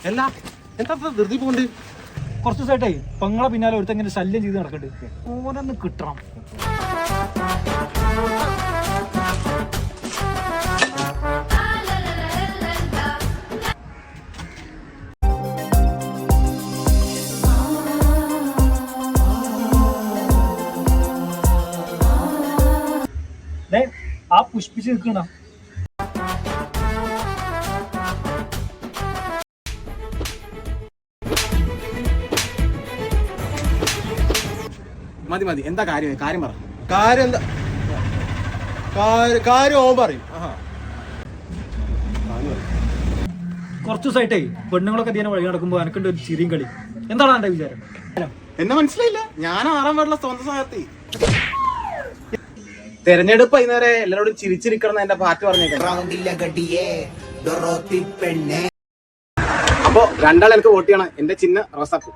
അല്ല എന്താ ധൃതി പോണ്ട്? കുറച്ച് ദിവസമായിട്ടേ പെങ്ങളെ പിന്നാലെ ഒരുത്ത ഇങ്ങനെ ശല്യം ചെയ്ത് നടക്കണ്ട്. ഓനൊന്ന് കിട്ടണം. ആ പുഷ്പിച്ച് നിൽക്കണ മതി മതി. എന്താ കാര്യം? കാര്യം പറ. കാര്യം എന്താ? കാര്യം ഓൻ പറയും. കുറച്ചു ദിവസമായിട്ടേ പെണ്ണുങ്ങളൊക്കെ ഇതിനെ വഴി നടക്കുമ്പോ എനക്കുണ്ട് ഒരു ചിരിയും കളി. എന്താണ് എന്റെ വിചാരം? എന്നെ മനസ്സിലായില്ല. ഞാൻ 6ാം വാർഡിലെ സ്വന്തം സ്ഥാനാർത്ഥി. തെരഞ്ഞെടുപ്പ് വൈകുന്നേരെ എല്ലാരോടും ചിരിച്ചിരിക്കണം എന്റെ പാർട്ടി പറഞ്ഞേക്കാം. അപ്പൊ രണ്ടാൾ എനിക്ക് വോട്ട് ചെയ്യണം. എന്റെ ചിഹ്നം റോസാപ്പൂ.